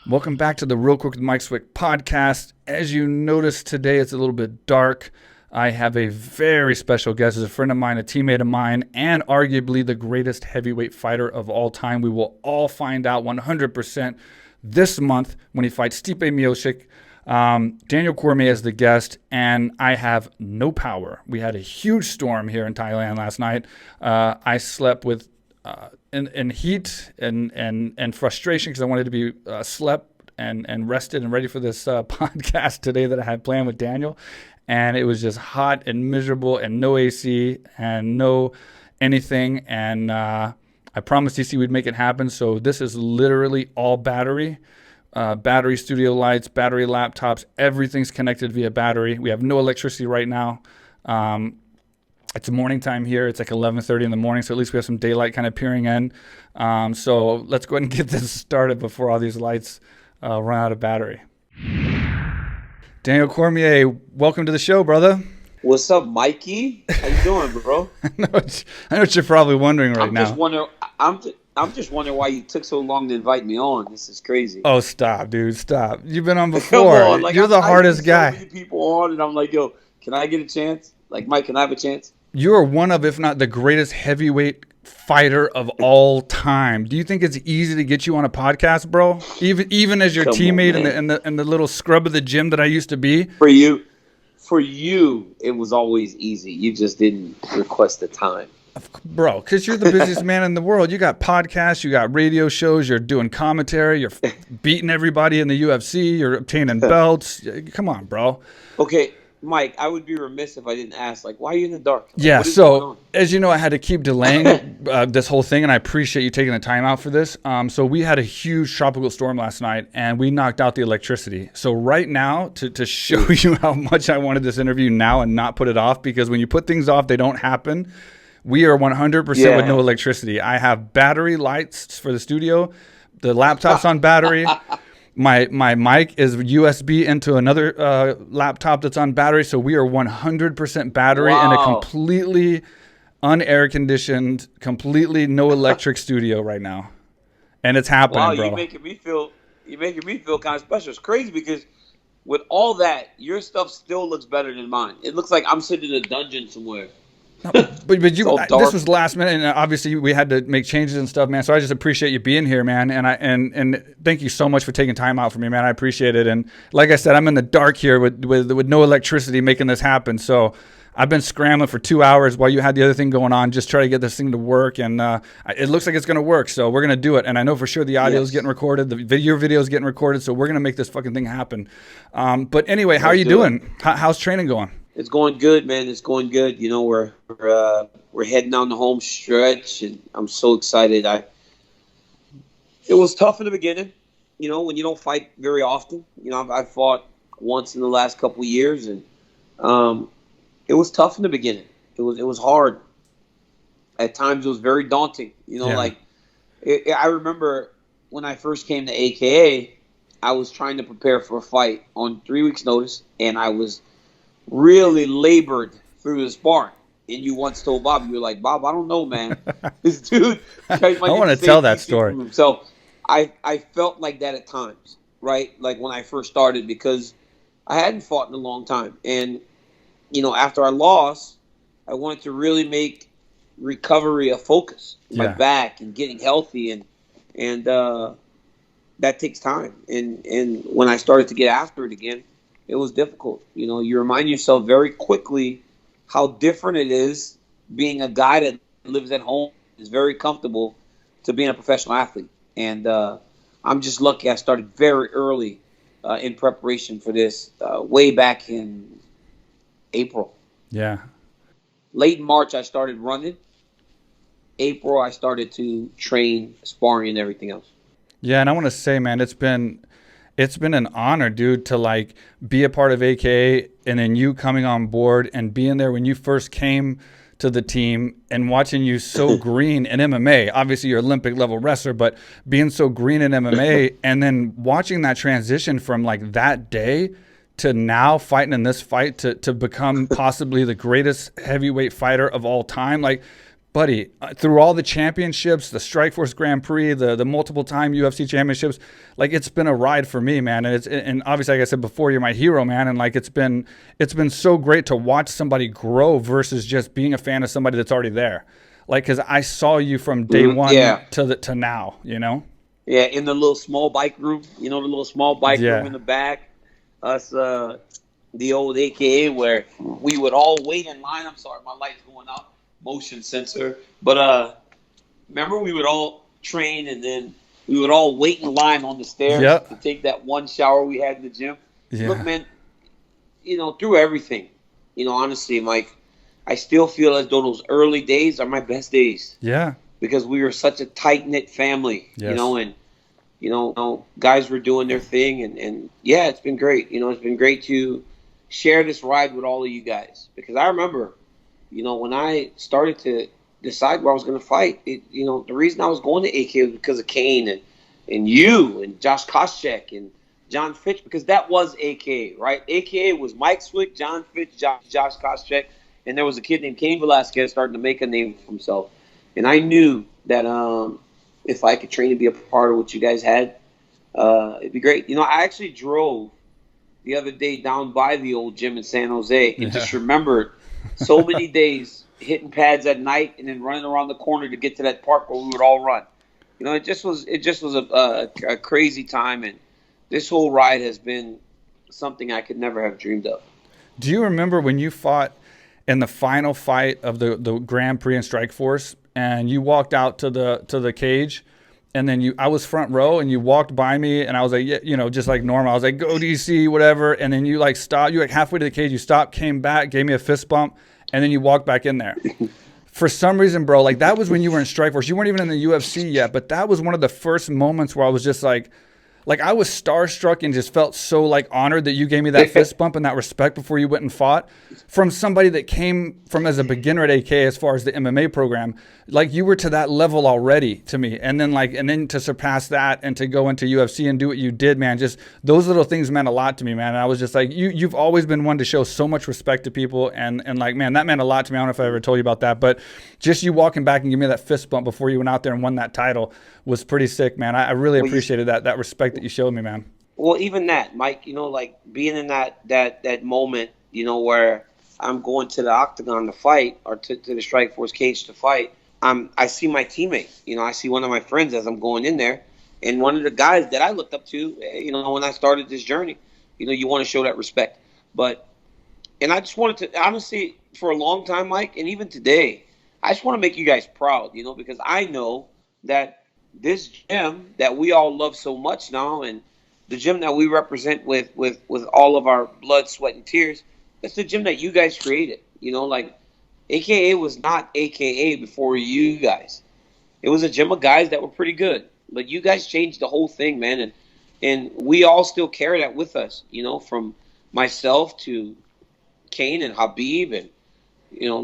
Welcome back to the Real Quick with Mike Swick podcast. As you notice today, it's a little bit dark. I have a very special guest. He's a friend of mine, a teammate of mine, and arguably the greatest heavyweight fighter of all time. We will all find out 100% this month when he fights Stipe Miocic. Daniel Cormier is the guest, and I have no power. We had a huge storm here in Thailand last night. I slept with in heat and frustration because I wanted to be slept and rested and ready for this podcast today that I had planned with Daniel. And it was just hot and miserable and no AC and no anything. And I promised DC we'd make it happen. So this is literally all battery. Battery studio lights, battery laptops, everything's connected via battery. We have no electricity right now. It's morning time here. It's like 11:30 in the morning, so at least we have some daylight kind of peering in. So let's go ahead and get this started before all these lights run out of battery. Daniel Cormier, welcome to the show, brother. What's up, Mikey? How you doing, bro? I know what you're probably wondering right now. I'm just wondering why you took so long to invite me on. This is crazy. Oh, stop, dude, stop. You've been on before. Come on, like, you're the hardest guy. So many people on, and I'm like, yo, can I get a chance? Like, Mike, can I have a chance? You are one of, if not the greatest heavyweight fighter of all time. Do you think it's easy to get you on a podcast, bro? Even as your teammate in the little scrub of the gym that I used to be? For you, it was always easy. You just didn't request the time. Bro, because you're the busiest man in the world. You got podcasts, you got radio shows, you're doing commentary, you're beating everybody in the UFC, you're obtaining belts. Come on, bro. Okay, Mike, I would be remiss if I didn't ask, like, why are you in the dark? Like, yeah, so as you know, I had to keep delaying this whole thing, and I appreciate you taking the time out for this. So we had a huge tropical storm last night, and we knocked out the electricity. So right now, to show you how much I wanted this interview now and not put it off, because when you put things off, they don't happen. We are 100% with no electricity. I have battery lights for the studio. The laptop's on battery. My mic is USB into another laptop that's on battery. So we are 100% battery in a completely unair conditioned, completely no electric studio right now. And it's happening, bro. You're making me feel kind of special. It's crazy because with all that, your stuff still looks better than mine. It looks like I'm sitting in a dungeon somewhere. No, but you, this was last minute, and obviously we had to make changes and stuff, man. So I just appreciate you being here, man. And thank you so much for taking time out for me, man. I appreciate it. And like I said, I'm in the dark here with no electricity making this happen. So I've been scrambling for 2 hours while you had the other thing going on, just try to get this thing to work. And it looks like it's going to work. So we're going to do it. And I know for sure the audio is getting recorded, the video is getting recorded. So we're going to make this fucking thing happen. But anyway, how are you doing? How's training going? It's going good, man. It's going good. You know, we're heading down the home stretch, and I'm so excited. It was tough in the beginning, you know, when you don't fight very often. You know, I've fought once in the last couple of years, and it was tough in the beginning. It was hard. At times, it was very daunting. You know, I remember when I first came to AKA, I was trying to prepare for a fight on 3 weeks' notice, and I was really labored through the sparring. And you once told Bob, you were like, Bob, I don't know, man. This dude. I want to tell that story. So I felt like that at times, right? Like when I first started, because I hadn't fought in a long time. And, you know, after I lost, I wanted to really make recovery a focus. My back and getting healthy. And that takes time. And when I started to get after it again, it was difficult. You know, you remind yourself very quickly how different it is being a guy that lives at home, is very comfortable, to being a professional athlete. And I'm just lucky I started very early in preparation for this, way back in April. Yeah. Late March, I started running. April, I started to train, sparring, and everything else. Yeah, and I want to say, man, it's been an honor, dude, to like be a part of AKA, and then you coming on board and being there when you first came to the team and watching you so green in MMA. Obviously, you're Olympic level wrestler, but being so green in MMA and then watching that transition from like that day to now fighting in this fight to become possibly the greatest heavyweight fighter of all time. Like, buddy, through all the championships, the Strikeforce Grand Prix, the multiple time UFC championships, like it's been a ride for me, man. And obviously, like I said before, you're my hero, man. And like it's been so great to watch somebody grow versus just being a fan of somebody that's already there. Like, cause I saw you from day one to now, you know? Yeah, in the little small bike room, the little small bike room in the back. Us, the old AKA where we would all wait in line. I'm sorry, my light's going out. Motion sensor. But remember we would all train and then we would all wait in line on the stairs to take that one shower we had in the gym. Yeah. Look, man, through everything, honestly, Mike, I still feel as though those early days are my best days. Yeah. Because we were such a tight-knit family, and, guys were doing their thing. And yeah, it's been great. It's been great to share this ride with all of you guys. Because I remember, when I started to decide where I was going to fight, the reason I was going to AK was because of Kane and you and Josh Koscheck and John Fitch, because that was AKA, right? AKA was Mike Swick, John Fitch, Josh Koscheck, and there was a kid named Cain Velasquez starting to make a name for himself. And I knew that if I could train to be a part of what you guys had, it'd be great. I actually drove the other day down by the old gym in San Jose and just remembered so many days hitting pads at night and then running around the corner to get to that park where we would all run. It just was a crazy time, and this whole ride has been something I could never have dreamed of. Do you remember when you fought in the final fight of the Grand Prix in Strikeforce, and you walked out to the cage, and then I was front row, and you walked by me, and I was like, just like normal. I was like, go DC, whatever. And then you like stopped. You like halfway to the cage. You stopped, came back, gave me a fist bump, and then you walked back in there. For some reason, bro, like that was when you were in Strikeforce. You weren't even in the UFC yet, but that was one of the first moments where I was just like I was starstruck and just felt so like honored that you gave me that fist bump and that respect before you went and fought from somebody that came from as a beginner at AK as far as the MMA program. Like you were to that level already to me. And then to surpass that and to go into UFC and do what you did, man, just those little things meant a lot to me, man. And I was just like, you've always been one to show so much respect to people. And like, man, that meant a lot to me. I don't know if I ever told you about that, but just you walking back and giving me that fist bump before you went out there and won that title was pretty sick, man. I really appreciated that respect that you showed me, man. Well, even that, Mike, like being in that moment, where I'm going to the octagon to fight or to the Strikeforce cage to fight, I see my teammate, I see one of my friends as I'm going in there, and one of the guys that I looked up to, when I started this journey, you want to show that respect. And I just wanted to, honestly, for a long time, Mike, and even today, I just want to make you guys proud, because I know that this gym that we all love so much now, and the gym that we represent with all of our blood, sweat, and tears, that's the gym that you guys created. Like AKA was not AKA before you guys. It was a gym of guys that were pretty good, but you guys changed the whole thing, man. And we all still carry that with us, from myself to Kane and Khabib and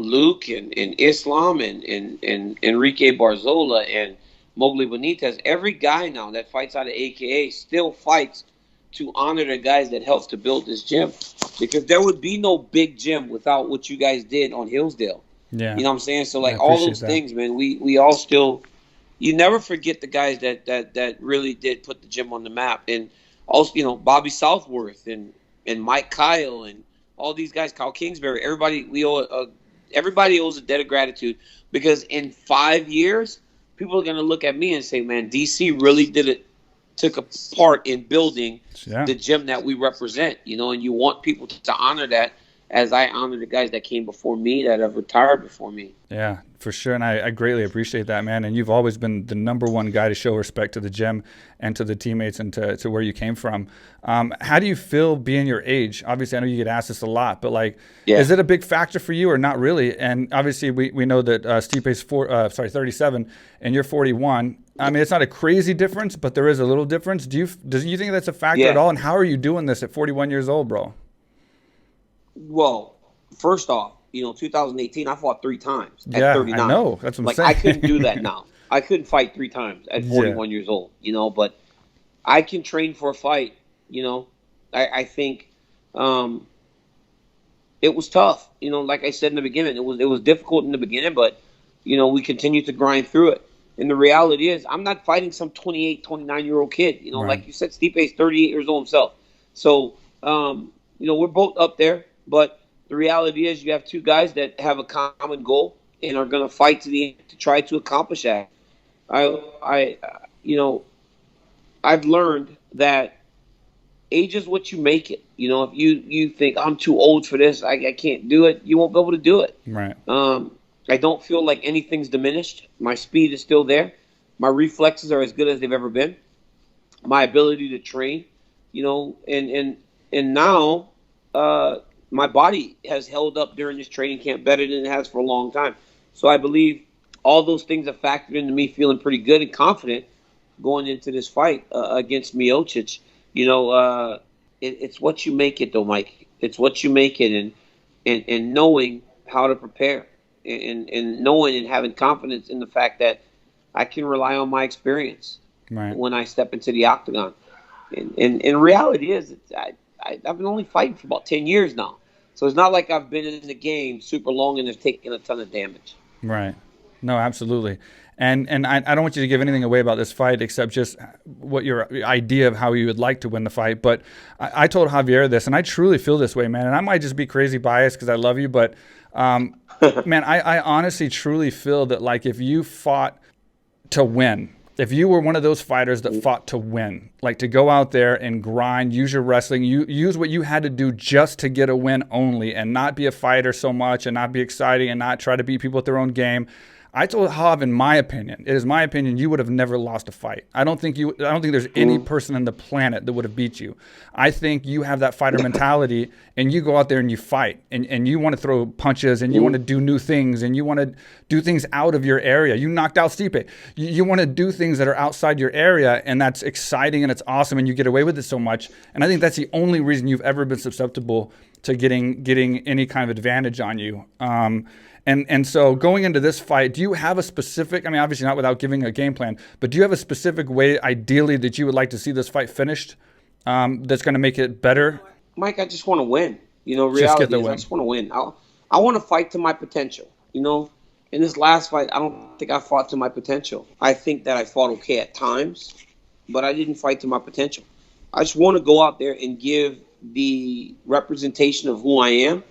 Luke and Islam and Enrique Barzola and Mowgli Benitez. Every guy now that fights out of AKA still fights to honor the guys that helped to build this gym, because there would be no big gym without what you guys did on Hillsdale. Yeah, you know what I'm saying? So like all those things, man, we all still, you never forget the guys that really did put the gym on the map. And also, Bobby Southworth and Mike Kyle and all these guys, Kyle Kingsbury, everybody owes a debt of gratitude, because in 5 years, people are going to look at me and say, man, DC really took a part in building the gym that we represent, and you want people to honor that as I honor the guys that came before me that have retired before me. Yeah, for sure. And I greatly appreciate that, man. And you've always been the number one guy to show respect to the gym and to the teammates and to where you came from. How do you feel being your age? Obviously, I know you get asked this a lot, but is it a big factor for you or not really? And obviously, we know that Stipe's 37 and you're 41. I mean, it's not a crazy difference, but there is a little difference. Do you think that's a factor at all? And how are you doing this at 41 years old, bro? Well, first off, 2018, I fought 3 times at 39. I know. That's what I'm saying. I couldn't do that now. I couldn't fight 3 times at 41 years old, but I can train for a fight, I think it was tough. Like I said in the beginning, it was difficult in the beginning, but we continue to grind through it. And the reality is, I'm not fighting some 28, 29-year-old kid. Right. Like you said, Stipe is 38 years old himself. So, we're both up there. But the reality is, you have two guys that have a common goal and are going to fight to the end to try to accomplish that. I've learned that age is what you make it. If you think I'm too old for this, I can't do it, you won't be able to do it. Right. I don't feel like anything's diminished. My speed is still there. My reflexes are as good as they've ever been. My ability to train, and now my body has held up during this training camp better than it has for a long time. So I believe all those things have factored into me feeling pretty good and confident going into this fight against Miocic. It's what you make it, though, Mike. It's what you make it, and knowing how to prepare, and knowing and having confidence in the fact that I can rely on my experience when I step into the octagon. And reality is, I've been only fighting for about 10 years now. So it's not like I've been in the game super long and have taken a ton of damage. Right. No, absolutely. And I don't want you to give anything away about this fight except just what your idea of how you would like to win the fight. But I told Javier this, and I truly feel this way, man. And I might just be crazy biased because I love you. But, man, I honestly, truly feel that, like, if you fought to win, if you were one of those fighters that fought to win, like to go out there and grind, use your wrestling, use what you had to do just to get a win only, and not be a fighter so much, and not be exciting, and not try to beat people at their own game. I told Hav, in my opinion, it is my opinion, you would have never lost a fight. I don't think there's any person on the planet that would have beat you. I think you have that fighter mentality, and you go out there and you fight, and you want to throw punches, and you want to do new things, and you want to do things out of your area. You knocked out Stipe. You want to do things that are outside your area, and that's exciting and it's awesome, and you get away with it so much. And I think that's the only reason you've ever been susceptible to getting any kind of advantage on you. And so going into this fight, do you have a specific, I mean, obviously not without giving a game plan, but do you have a specific way, ideally, that you would like to see this fight finished that's going to make it better? Mike, I just want to win. Reality is I just want to win. I want to fight to my potential. In this last fight, I don't think I fought to my potential. I think that I fought okay at times, but I didn't fight to my potential. I just want to go out there and give the representation of who I am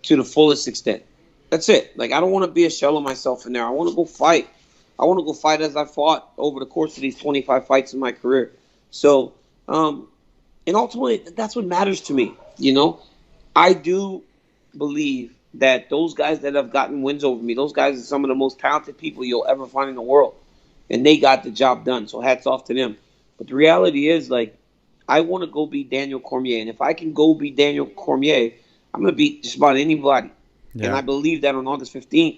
to the fullest extent. That's it. Like, I don't want to be a shell of myself in there. I want to go fight. I want to go fight as I fought over the course of these 25 fights in my career. So, and ultimately, that's what matters to me. I do believe that those guys that have gotten wins over me, those guys are some of the most talented people you'll ever find in the world. And they got the job done. So hats off to them. But the reality is, like, I want to go beat Daniel Cormier. And if I can go beat Daniel Cormier, I'm going to beat just about anybody. Yeah. And I believe that on August 15th,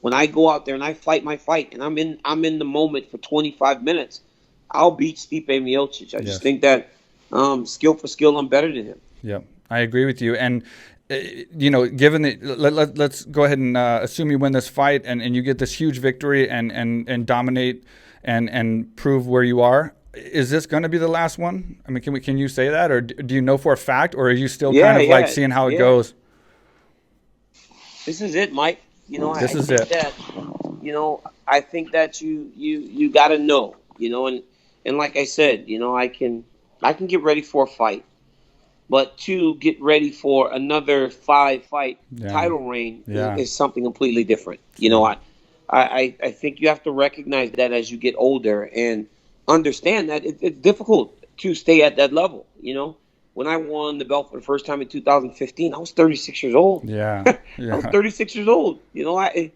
when I go out there and I fight my fight, and I'm in the moment for 25 minutes, I'll beat Stipe Miocic. I just think that skill for skill, I'm better than him. Yeah, I agree with you. And given that, let's go ahead and assume you win this fight and you get this huge victory and dominate and prove where you are. Is this going to be the last one? I mean, can you say that, or do you know for a fact, or are you still kind of like seeing how it goes? This is it, Mike. I think that you got to know, and like I said, I can get ready for a fight, but to get ready for another 5-fight title reign is something completely different. I think you have to recognize that as you get older and understand that it's difficult to stay at that level. When I won the belt for the first time in 2015, I was 36 years old. Yeah. I was 36 years old. Me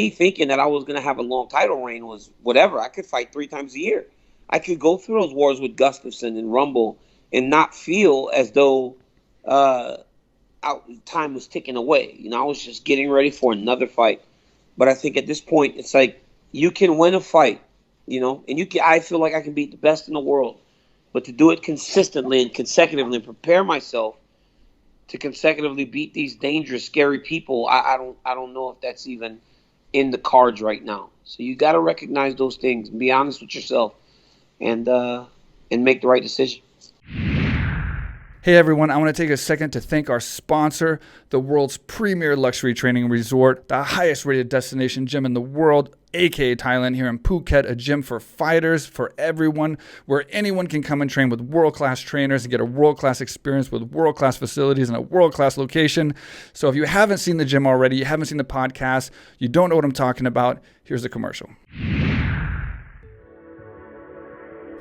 thinking that I was going to have a long title reign was whatever. I could fight 3 times a year. I could go through those wars with Gustafsson and Rumble and not feel as though time was ticking away. I was just getting ready for another fight. But I think at this point, it's like you can win a fight, and I feel like I can beat the best in the world. But to do it consistently and consecutively and prepare myself to consecutively beat these dangerous, scary people, I don't know if that's even in the cards right now. So you got to recognize those things and be honest with yourself and make the right decision. Hey everyone, I want to take a second to thank our sponsor, the world's premier luxury training resort, the highest rated destination gym in the world, AKA Thailand, here in Phuket, a gym for fighters, for everyone, where anyone can come and train with world-class trainers and get a world-class experience with world-class facilities and a world-class location. So if you haven't seen the gym already, you haven't seen the podcast, you don't know what I'm talking about, here's the commercial.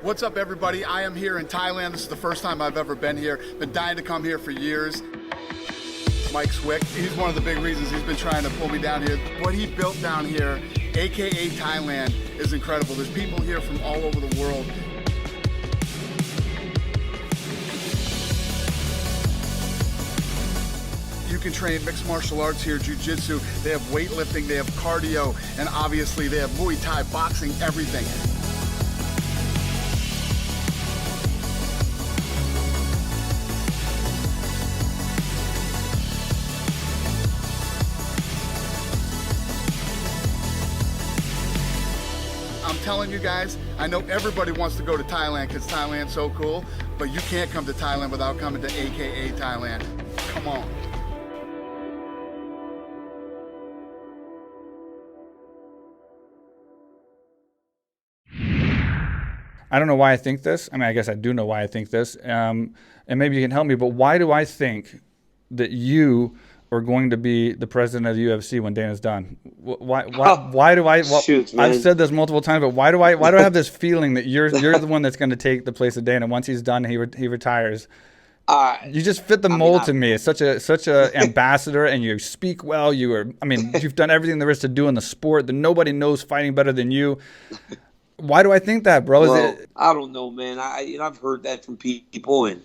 What's up, everybody? I am here in Thailand. This is the first time I've ever been here. Been dying to come here for years. Mike Swick, he's one of the big reasons he's been trying to pull me down here. What he built down here, AKA Thailand, is incredible. There's people here from all over the world. You can train mixed martial arts here, jiu-jitsu. They have weightlifting, they have cardio, and obviously they have Muay Thai, boxing, everything. I'm telling you guys, I know everybody wants to go to Thailand because Thailand's so cool, but you can't come to Thailand without coming to AKA Thailand. Come on. I don't know why I think this. I mean, I guess I do know why I think this. And maybe you can help me, but why do I think that you are going to be the president of the UFC when Dana's done? Why do I? Well, Shoot, man. I've said this multiple times, but why do I have this feeling that you're the one that's going to take the place of Dana once he's done? He retires. You just fit the mold to me. It's such a ambassador, and you speak well. You've done everything there is to do in the sport. That nobody knows fighting better than you. Why do I think that, bro? Well, I don't know, man. I've heard that from people, and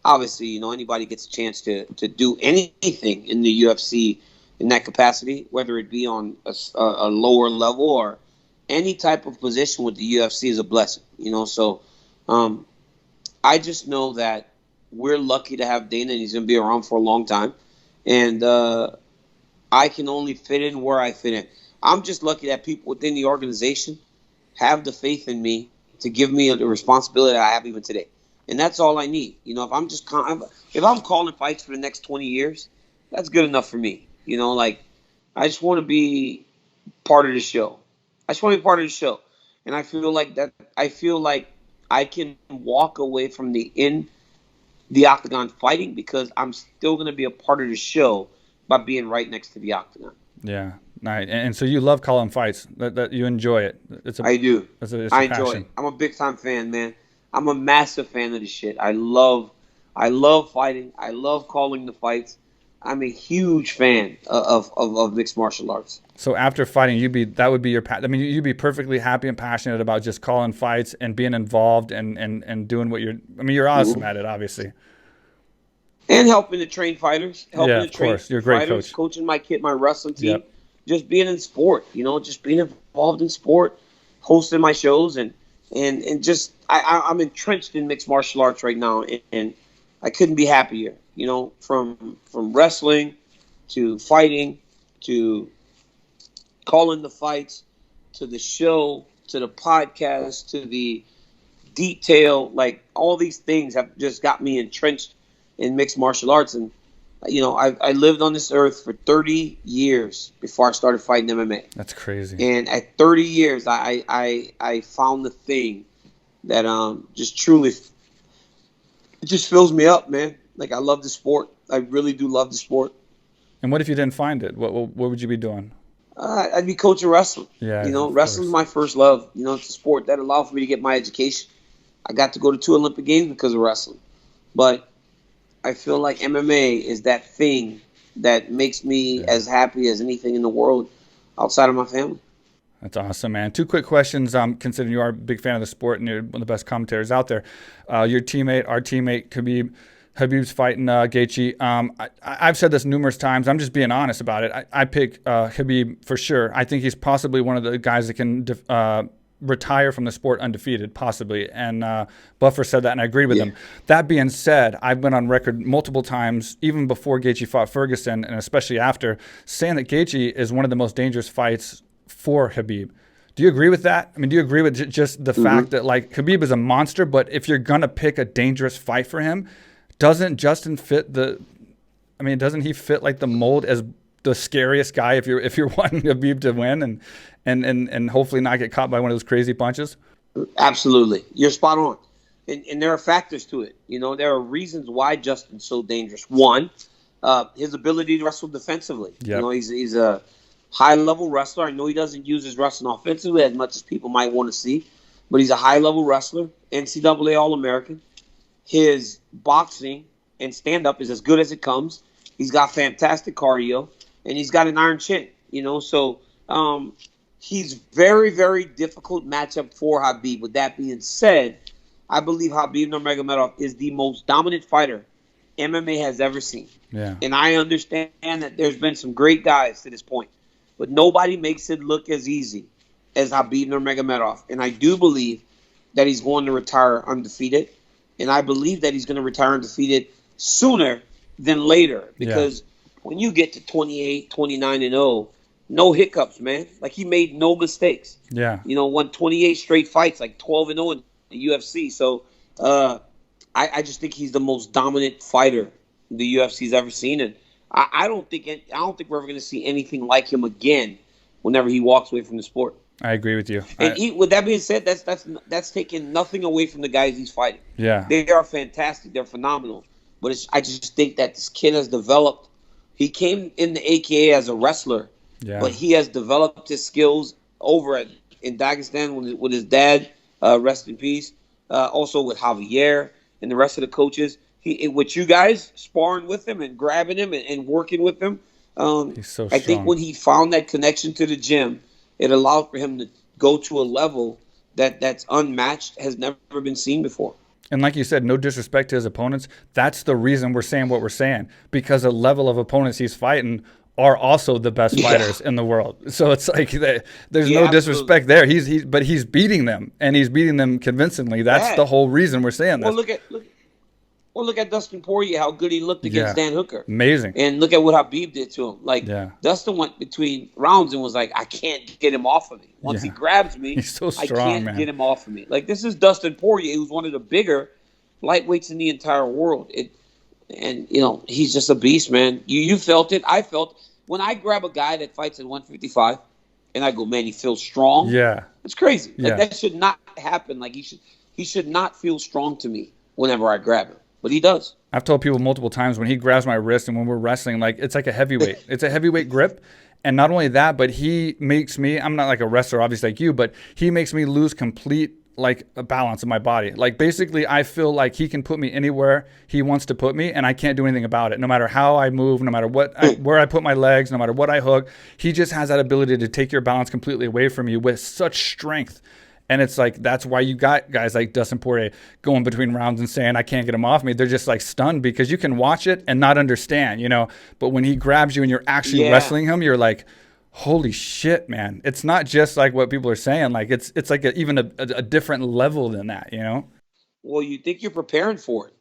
obviously, anybody gets a chance to do anything in the UFC in that capacity, whether it be on a lower level or any type of position with the UFC is a blessing, So I just know that we're lucky to have Dana, and he's going to be around for a long time. And I can only fit in where I fit in. I'm just lucky that people within the organization have the faith in me to give me the responsibility that I have even today. And that's all I need. If I'm calling fights for the next 20 years, that's good enough for me. I just want to be part of the show. And I feel like that. I feel like I can walk away from the octagon fighting because I'm still going to be a part of the show by being right next to the octagon. Yeah. Right. And so you love calling fights. That you enjoy it. I do. I enjoy it. I'm a big time fan, man. I'm a massive fan of this shit. I love fighting. I love calling the fights. I'm a huge fan of mixed martial arts. So after fighting, that would be your path. I mean, you'd be perfectly happy and passionate about just calling fights and being involved and doing what you're awesome at it, obviously. And helping to train fighters. Of course. You're a great fighters, coach. Coaching my kid, my wrestling team. Yep. Just being in sport, just being involved in sport, hosting my shows and just I'm entrenched in mixed martial arts right now, and I couldn't be happier. From wrestling to fighting to calling the fights to the show to the podcast to the detail, like all these things have just got me entrenched in mixed martial arts. And I lived on this earth for 30 years before I started fighting MMA. That's crazy. And at 30 years, I found the thing that just truly, it just fills me up, man. Like, I love the sport. I really do love the sport. And what if you didn't find it? What would you be doing? I'd be coaching wrestling. Yeah. Wrestling's my first love. It's a sport that allowed for me to get my education. I got to go to 2 Olympic Games because of wrestling. But I feel like MMA is that thing that makes me as happy as anything in the world outside of my family. That's awesome, man. 2 quick questions. Considering you are a big fan of the sport and you're one of the best commentators out there. Your teammate, our teammate, Khabib's fighting Gaethje. I've said this numerous times. I'm just being honest about it. I pick Khabib for sure. I think he's possibly one of the guys that can retire from the sport undefeated, possibly. And Buffer said that, and I agree with him. That being said, I've been on record multiple times, even before Gaethje fought Ferguson, and especially after, saying that Gaethje is one of the most dangerous fights for Khabib. Do you agree with that? I mean, do you agree with just the fact that, like, Khabib is a monster, but if you're going to pick a dangerous fight for him, doesn't Justin fit doesn't he fit like the mold as the scariest guy if you're wanting Khabib to win and hopefully not get caught by one of those crazy punches? Absolutely. You're spot on. And there are factors to it. There are reasons why Justin's so dangerous. One, his ability to wrestle defensively. Yep. He's a high-level wrestler. I know he doesn't use his wrestling offensively as much as people might want to see, but he's a high-level wrestler, NCAA All-American. His boxing and stand-up is as good as it comes. He's got fantastic cardio, and he's got an iron chin. So he's very, very difficult matchup for Khabib. With that being said, I believe Khabib Nurmagomedov is the most dominant fighter MMA has ever seen. Yeah. And I understand that there's been some great guys to this point, but nobody makes it look as easy as Khabib Nurmagomedov. And I do believe that he's going to retire undefeated. And I believe that he's going to retire undefeated sooner than later. Because when you get to 28, 29-0, no hiccups, man. Like, he made no mistakes. Yeah. Won 28 straight fights, like 12-0 in the UFC. So I just think he's the most dominant fighter the UFC's ever seen. And I don't think we're ever going to see anything like him again whenever he walks away from the sport. I agree with you. And with that being said, that's taking nothing away from the guys he's fighting. Yeah. They are fantastic. They're phenomenal. But I just think that this kid has developed. He came in the AKA as a wrestler, but he has developed his skills over in Dagestan with his dad, rest in peace, also with Javier and the rest of the coaches. With you guys sparring with him and grabbing him and working with him, he's so strong. I think when he found that connection to the gym, it allowed for him to go to a level that's unmatched, has never been seen before. And like you said, no disrespect to his opponents. That's the reason we're saying what we're saying, because the level of opponents he's fighting are also the best fighters in the world. So it's like there's no disrespect there. But he's beating them, and he's beating them convincingly. That's the whole reason we're saying this. Well, look at Dustin Poirier, how good he looked against Dan Hooker. Amazing. And look at what Khabib did to him. Dustin went between rounds and was like, I can't get him off of me. Once he grabs me, he's so strong, I can't get him off of me. Like, this is Dustin Poirier, who's one of the bigger lightweights in the entire world. He's just a beast, man. You felt it. I felt when I grab a guy that fights at 155 and I go, man, he feels strong. Yeah. It's crazy. Yeah. Like, that should not happen. Like, he should not feel strong to me whenever I grab him. But he does. I've told people multiple times when he grabs my wrist and when we're wrestling, like, it's like a heavyweight. It's a heavyweight grip. And not only that, but he makes me, I'm not like a wrestler, obviously, like you, but he makes me lose complete, like, a balance in my body. Like, basically, I feel like he can put me anywhere he wants to put me, and I can't do anything about it. No matter how I move, no matter where I put my legs, no matter what I hook, he just has that ability to take your balance completely away from you with such strength. And it's like, that's why you got guys like Dustin Poirier going between rounds and saying, I can't get him off me. They're just like stunned because you can watch it and not understand, But when he grabs you and you're actually wrestling him, you're like, holy shit, man. It's not just like what people are saying. Like, it's like even a different level than that, Well, you think you're preparing for it,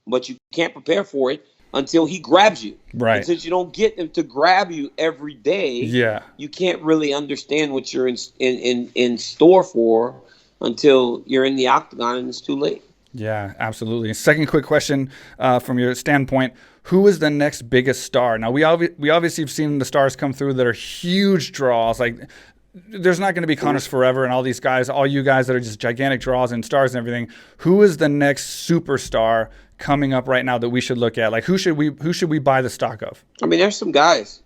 but you can't prepare for it until he grabs you. Right. And since you don't get him to grab you every day, you can't really understand what you're in store for until you're in the octagon and it's too late. Yeah, absolutely. Second quick question from your standpoint. Who is the next biggest star? Now, we obviously have seen the stars come through that are huge draws. Like, there's not going to be Connor's forever and all these guys, all you guys that are just gigantic draws and stars and everything. Who is the next superstar coming up right now that we should look at? Like, who should we buy the stock of? I mean, there's some guys,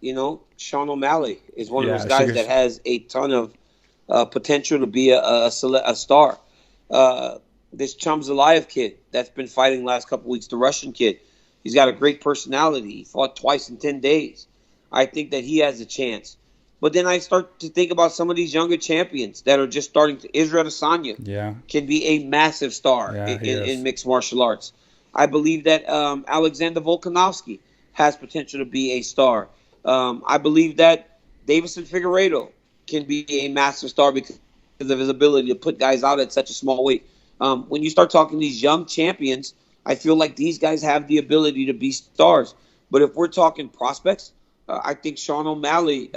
Sean O'Malley is one of those guys that has a ton of potential to be a star. This Chamzalaev kid that's been fighting the last couple weeks, the Russian kid, he's got a great personality. He fought twice in 10 days. I think that he has a chance. But then I start to think about some of these younger champions that are just starting to. Israel Adesanya can be a massive star in mixed martial arts. I believe that Alexander Volkanovski has potential to be a star. I believe that Davison Figueiredo can be a massive star because of his ability to put guys out at such a small weight. When you start talking these young champions, I feel like these guys have the ability to be stars. But if we're talking prospects, I think Sean O'Malley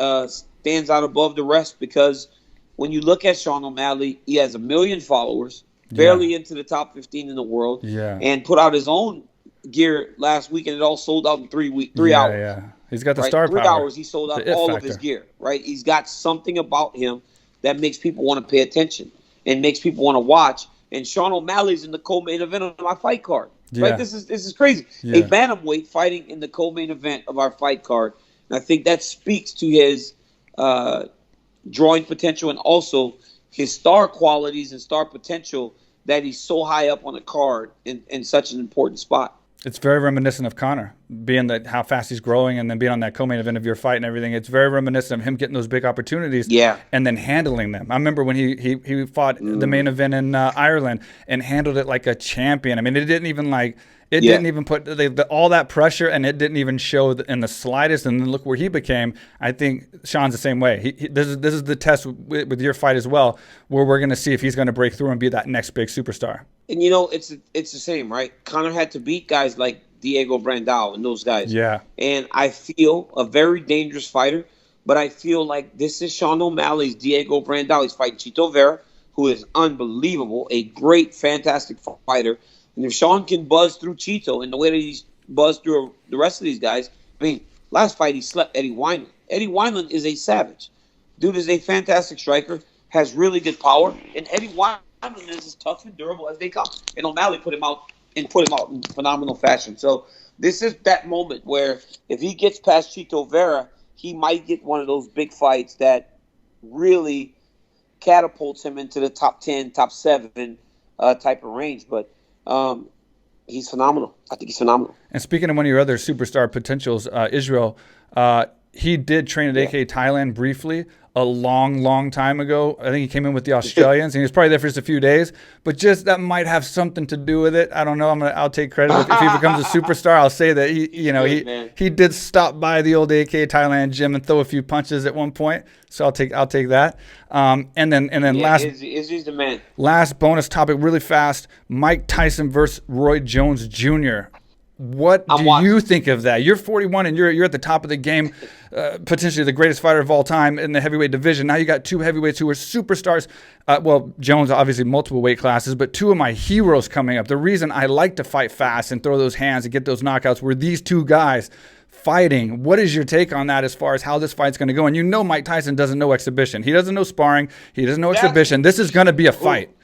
stands out above the rest because when you look at Sean O'Malley, he has 1 million followers, barely into the top 15 in the world, and put out his own gear last week, and it all sold out in 3 hours. Yeah, he's got the right? star 3 power. hours, he sold out all of his gear, right? He's got something about him that makes people want to pay attention and makes people want to watch. And Sean O'Malley's in the co-main event of my fight card, right? This is crazy. A bantamweight fighting in the co-main event of our fight card. And I think that speaks to his drawing potential and also his star qualities and star potential that he's so high up on the card in such an important spot. It's very reminiscent of Conor, being that how fast he's growing and then being on that co-main event of your fight and everything. It's very reminiscent of him getting those big opportunities and then handling them. I remember when he fought the main event in Ireland and handled it like a champion. I mean, it didn't even didn't even put all that pressure, and it didn't even show in the slightest. And then look where he became. I think Sean's the same way. This is the test with your fight as well, where we're going to see if he's going to break through and be that next big superstar. And it's the same, right? Conor had to beat guys like Diego Brandao and those guys. Yeah. And I feel a very dangerous fighter, but I feel like this is Sean O'Malley's Diego Brandao. He's fighting Chito Vera, who is unbelievable, a great, fantastic fighter. And if Sean can buzz through Chito in the way that he's buzzed through the rest of these guys, I mean, last fight he slept Eddie Wineland. Eddie Wineland is a savage. Dude is a fantastic striker, has really good power, and Eddie Wineland is as tough and durable as they come. And O'Malley put him out in phenomenal fashion. So this is that moment where if he gets past Chito Vera, he might get one of those big fights that really catapults him into the top 10, top 7 type of range. But he's phenomenal. I think he's phenomenal. And speaking of one of your other superstar potentials, Israel, he did train at AKA Thailand briefly a long time ago. I think he came in with the Australians, and he was probably there for just a few days. But just that might have something to do with it. I don't know. I'll take credit if he becomes a superstar. I'll say that he did stop by the old AKA Thailand gym and throw a few punches at one point. So I'll take that. And then Izzy's the man. Last bonus topic, really fast: Mike Tyson versus Roy Jones Jr. What do you think of that? You're 41 and you're at the top of the game, potentially the greatest fighter of all time in the heavyweight division. Now you got two heavyweights who are superstars. Jones obviously multiple weight classes, but two of my heroes coming up. The reason I like to fight fast and throw those hands and get those knockouts were these two guys fighting. What is your take on that as far as how this fight's going to go? And Mike Tyson doesn't know exhibition. He doesn't know sparring. He doesn't know exhibition. This is going to be a fight.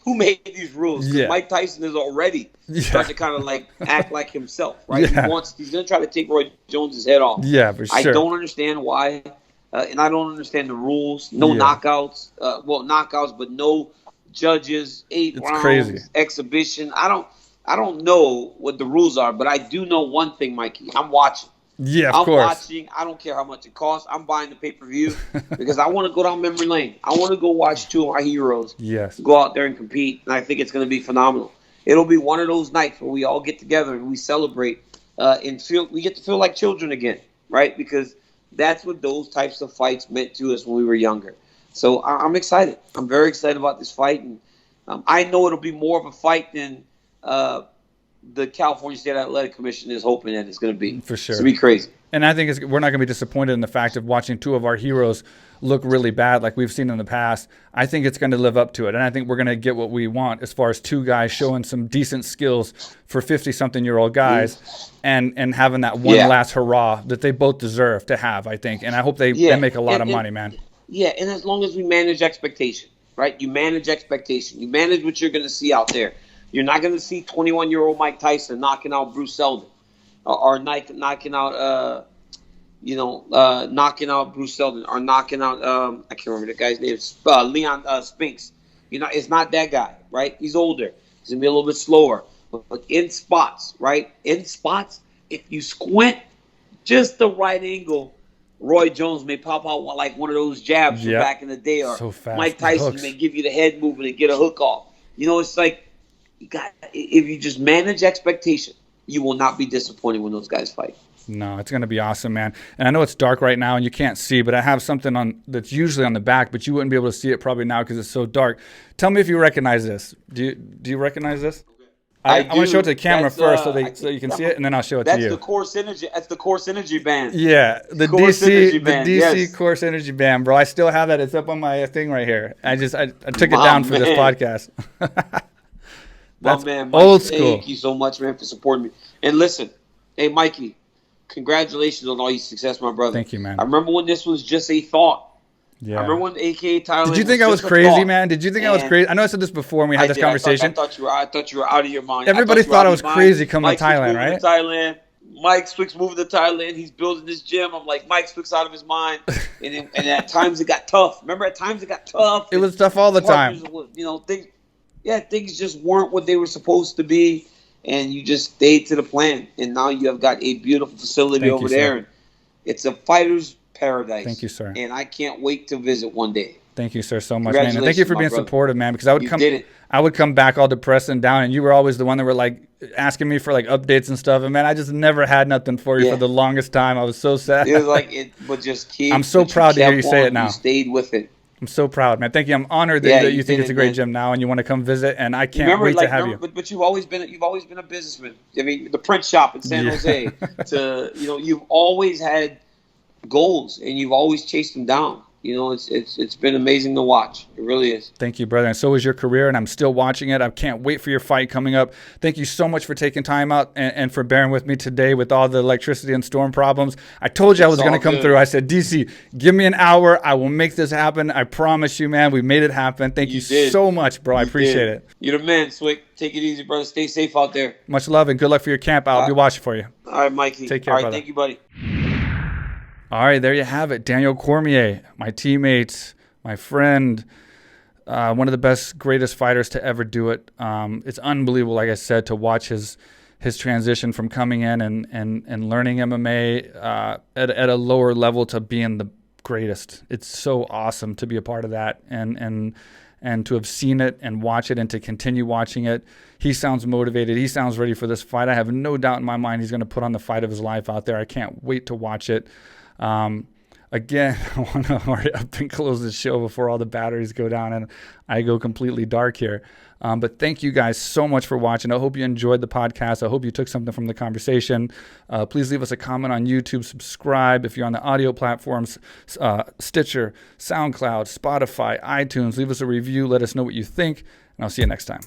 Who made these rules? Mike Tyson is already starting to kind of act like himself, right? He's going to try to take Roy Jones's head off. Yeah, for sure. I don't understand why, and I don't understand the rules. No knockouts, knockouts, but no judges. 8 rounds, crazy. Exhibition. I don't know what the rules are, but I do know one thing, Mikey. I'm watching. Yeah, I'm watching. I don't care how much it costs. I'm buying the pay-per-view because I want to go down memory lane. I want to go watch two of my heroes go out there and compete, and I think it's going to be phenomenal. It'll be one of those nights where we all get together and we celebrate and we get to feel like children again, right? Because that's what those types of fights meant to us when we were younger. So I'm excited. I'm very excited about this fight, and I know it'll be more of a fight than the California State Athletic Commission is hoping that it's going to be. For sure. It's going to be crazy. And I think we're not going to be disappointed in the fact of watching two of our heroes look really bad like we've seen in the past. I think it's going to live up to it. And I think we're going to get what we want as far as two guys showing some decent skills for 50-something-year-old guys and having that one last hurrah that they both deserve to have, I think. And I hope they make a lot of money, man. Yeah, and as long as we manage expectation, right? You manage expectation. You manage what you're going to see out there. You're not going to see 21-year-old Mike Tyson knocking out Bruce Seldon, or knocking out, knocking out Bruce Seldon, or knocking out I can't remember the guy's name, Leon Spinks. It's not that guy, right? He's older. He's gonna be a little bit slower, but in spots, right? In spots, if you squint just the right angle, Roy Jones may pop out like one of those jabs from back in the day, or so fast, Mike Tyson may give you the head movement and get a hook off. It's like. If you just manage expectation, you will not be disappointed when those guys fight. No, it's going to be awesome, man. And I know it's dark right now and you can't see, but I have something on that's usually on the back, but you wouldn't be able to see it probably now because it's so dark. Tell me if you recognize this. Do you recognize this? I want to show it to the camera first so you can see it, and then I'll show it to you. That's the Course Energy. That's the Course Energy band. Yeah, the DC Course Energy band, bro. I still have that. It's up on my thing right here. I took it down for this podcast. That's man, Mike, old school. thank you so much, man, for supporting me. And listen, hey, Mikey, congratulations on all your success, my brother. Thank you, man. I remember when this was just a thought. Yeah. I remember when AKA Thailand. Did you think I was crazy, man? Did you think I was crazy? I know I said this before when we had this conversation. I thought you were out of your mind. Everybody thought I was crazy coming to Thailand, right? Mike Swick's moving to Thailand. He's building this gym. I'm like, Mike Swick's out of his mind. And at times it got tough. Remember, at times it got tough. It was tough all the time. You know, things just weren't what they were supposed to be. And you just stayed to the plan. And now you have got a beautiful facility over there. And it's a fighter's paradise. Thank you, sir. And I can't wait to visit one day. Thank you, sir, so much, man. And thank you for being supportive, man, because I would come back all depressed and down, and you were always the one that were like asking me for like updates and stuff. And man, I just never had nothing for you for the longest time. I was so sad. It was like but just keep. I'm so proud to hear you say it now. You stayed with it. I'm so proud, man. Thank you. I'm honored that you think it's a great gym now, and you want to come visit. And I can't wait to have you. But you've always been a businessman. I mean, the print shop in San Jose. You've always had goals, and you've always chased them down. You know, it's been amazing to watch. It really is. Thank you, brother. And so is your career, and I'm still watching it. I can't wait for your fight coming up. Thank you so much for taking time out and for bearing with me today with all the electricity and storm problems. I told you I was going to come through. I said, DC, give me an hour. I will make this happen. I promise you, man. We made it happen. Thank you so much, bro. I appreciate it. You're the man, Swick. Take it easy, brother. Stay safe out there. Much love and good luck for your camp. I'll be watching for you. All right, Mikey. Take care, brother. Thank you, buddy. All right, there you have it. Daniel Cormier, my teammate, my friend, one of the best, greatest fighters to ever do it. It's unbelievable, like I said, to watch his transition from coming in and learning MMA at a lower level to being the greatest. It's so awesome to be a part of that and to have seen it and watch it and to continue watching it. He sounds motivated. He sounds ready for this fight. I have no doubt in my mind he's going to put on the fight of his life out there. I can't wait to watch it. Again, I want to hurry up and close the show before all the batteries go down and I go completely dark here. But thank you guys so much for watching. I hope you enjoyed the podcast. I hope you took something from the conversation. Please leave us a comment on YouTube. Subscribe if you're on the audio platforms, Stitcher, SoundCloud, Spotify, iTunes. Leave us a review. Let us know what you think, and I'll see you next time.